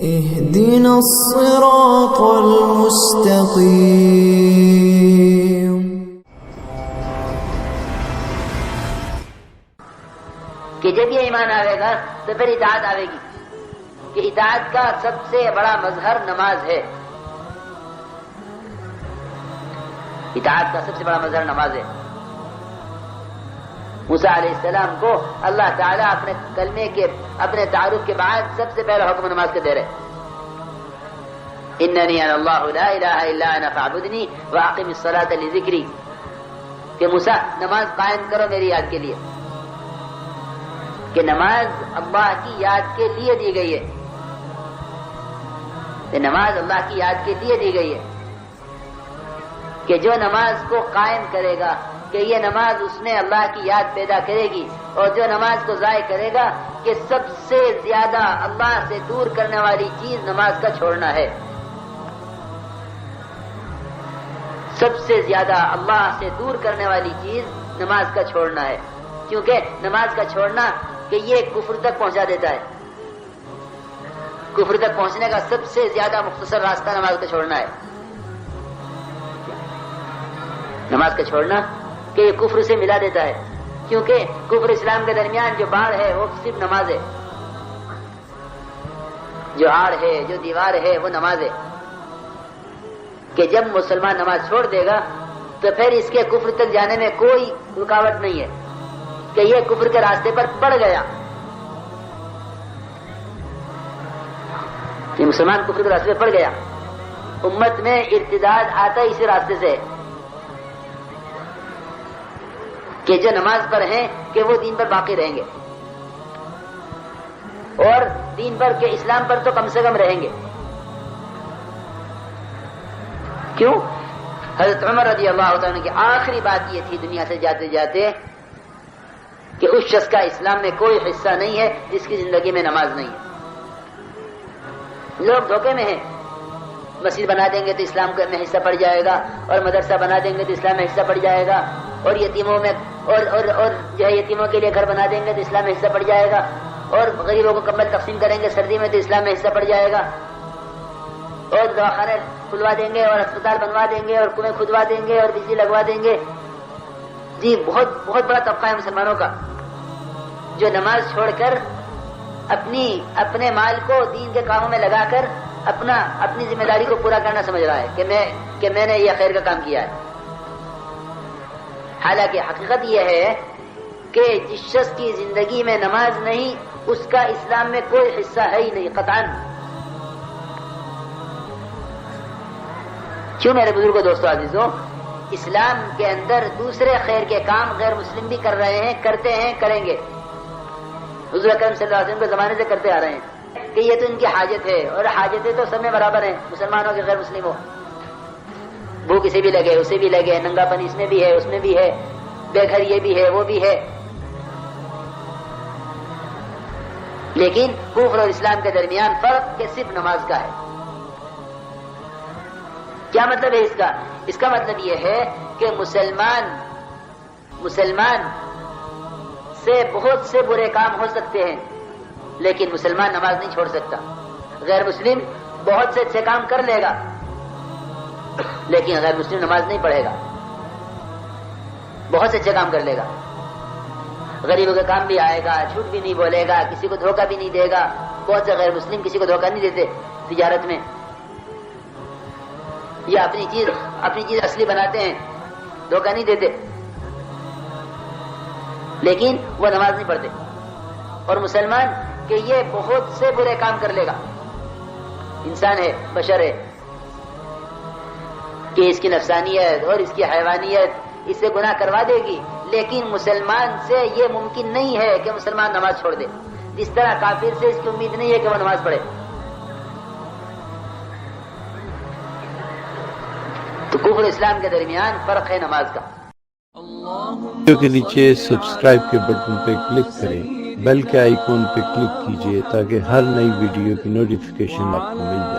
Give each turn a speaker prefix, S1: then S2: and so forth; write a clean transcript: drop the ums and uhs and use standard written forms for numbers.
S1: اهدنا الصراط المستقيم.
S2: کہ جب یہ ایمان آئے گا تو پھر اطاعت آئے گی کہ اطاعت کا سب سے بڑا مظہر نماز ہے. اطاعت کا سب سے بڑا مظہر نماز ہے. موسیٰ علیہ السلام کو اللہ تعالیٰ اپنے کلمے کے اپنے تعارف کے بعد سب سے پہلا حکم نماز کے دے رہے. اننی انا اللہ لا الہ الا انا فاعبدنی واقم الصلاۃ لذکری کہ موسیٰ نماز قائم کرو میری یاد کے لیے. کہ نماز اللہ کی یاد کے لیے دی گئی ہے. کہ نماز اللہ کی یاد کے لیے دی گئی ہے کہ جو نماز کو قائم کرے گا کہ یہ نماز اس نے اللہ کی یاد پیدا کرے گی، اور جو نماز کو ضائع کرے گا کہ سب سے زیادہ اللہ سے دور کرنے والی چیز نماز کا چھوڑنا ہے. سب سے زیادہ اللہ سے دور کرنے والی چیز نماز کا چھوڑنا ہے، کیونکہ نماز کا چھوڑنا کہ یہ کفر تک پہنچا دیتا ہے. کفر تک پہنچنے کا سب سے زیادہ مختصر راستہ نماز کا چھوڑنا ہے. نماز کا چھوڑنا کہ یہ کفر سے ملا دیتا ہے، کیونکہ کفر اسلام کے درمیان جو باڑ ہے وہ صرف نماز ہے. جو آڑ ہے، جو دیوار ہے، وہ نماز ہے. کہ جب مسلمان نماز چھوڑ دے گا تو پھر اس کے کفر تک جانے میں کوئی رکاوٹ نہیں ہے کہ یہ کفر کے راستے پر پڑ گیا. یہ مسلمان کفر کے راستے پر پڑ گیا. امت میں ارتداد آتا اسی راستے سے کہ جو نماز پر ہیں کہ وہ دین پر باقی رہیں گے، اور دین پر کہ اسلام پر تو کم سے کم رہیں گے. کیوں؟ حضرت عمر رضی اللہ عنہ کی آخری بات یہ تھی دنیا سے جاتے جاتے کہ اس شخص کا اسلام میں کوئی حصہ نہیں ہے جس کی زندگی میں نماز نہیں ہے. لوگ دھوکے میں ہیں، مسجد بنا دیں گے تو اسلام میں حصہ پڑ جائے گا، اور مدرسہ بنا دیں گے تو اسلام میں حصہ پڑ جائے گا، اور یتیموں میں اور جو ہے یتیموں کے لیے گھر بنا دیں گے تو اسلام میں حصہ پڑ جائے گا، اور غریبوں کو کمبل تقسیم کریں گے سردی میں تو اسلام میں حصہ پڑ جائے گا، اور دواخانے کھلوا دیں گے اور اسپتال بنوا دیں گے اور کنویں کھدوا دیں گے اور بجلی لگوا دیں گے. جی بہت بہت بڑا طبقہ ہے مسلمانوں کا جو نماز چھوڑ کر اپنے مال کو دین کے کاموں میں لگا کر اپنی ذمہ داری کو پورا کرنا سمجھ رہا ہے کہ میں نے یہ خیر کا کام کیا ہے. حالانکہ حقیقت یہ ہے کہ جس شخص کی زندگی میں نماز نہیں اس کا اسلام میں کوئی حصہ ہے ہی نہیں قطعاً. کیوں میرے بزرگوں دوستوں عزیزوں؟ اسلام کے اندر دوسرے خیر کے کام غیر مسلم بھی کر رہے ہیں، کرتے ہیں، کریں گے. حضور اکرم صلی اللہ علیہ وسلم کے زمانے سے کرتے آ رہے ہیں کہ یہ تو ان کی حاجت ہے، اور حاجتیں تو سب میں برابر ہیں، مسلمانوں کے غیر مسلموں. بھوک اسے بھی لگے اسے بھی لگے، ننگا پن اس میں بھی ہے اس میں بھی ہے، بے گھر یہ بھی ہے وہ بھی ہے. لیکن کفر اور اسلام کے درمیان فرق کہ صرف نماز کا ہے. کیا مطلب ہے اس کا؟ اس کا مطلب یہ ہے کہ مسلمان سے بہت سے برے کام ہو سکتے ہیں لیکن مسلمان نماز نہیں چھوڑ سکتا. غیر مسلم بہت سے اچھے کام کر لے گا لیکن غیر مسلم نماز نہیں پڑھے گا. بہت سے اچھے کام کر لے گا، غریبوں کا کام بھی آئے گا، جھوٹ بھی نہیں بولے گا، کسی کو دھوکہ بھی نہیں دے گا. بہت سے غیر مسلم کسی کو دھوکہ نہیں دیتے تجارت میں، یا اپنی چیز اصلی بناتے ہیں، دھوکہ نہیں دیتے، لیکن وہ نماز نہیں پڑھتے. اور مسلمان کہ یہ بہت سے برے کام کر لے گا، انسان ہے، بشر ہے، کہ اس کی نفسانیت اور اس کی حیوانیت اس سے گناہ کروا دے گی، لیکن مسلمان سے یہ ممکن نہیں ہے کہ مسلمان نماز چھوڑ دے، جس طرح کافر سے اس کی امید نہیں ہے کہ وہ نماز پڑھے. تو کفر اسلام کے درمیان فرق ہے نماز کا.
S3: ویڈیو کے نیچے سبسکرائب کے بٹن پہ کلک کریں، بیل کے آئیکن پہ کلک کیجئے تاکہ ہر نئی ویڈیو کی نوٹیفیکیشن آپ کو مل جائے.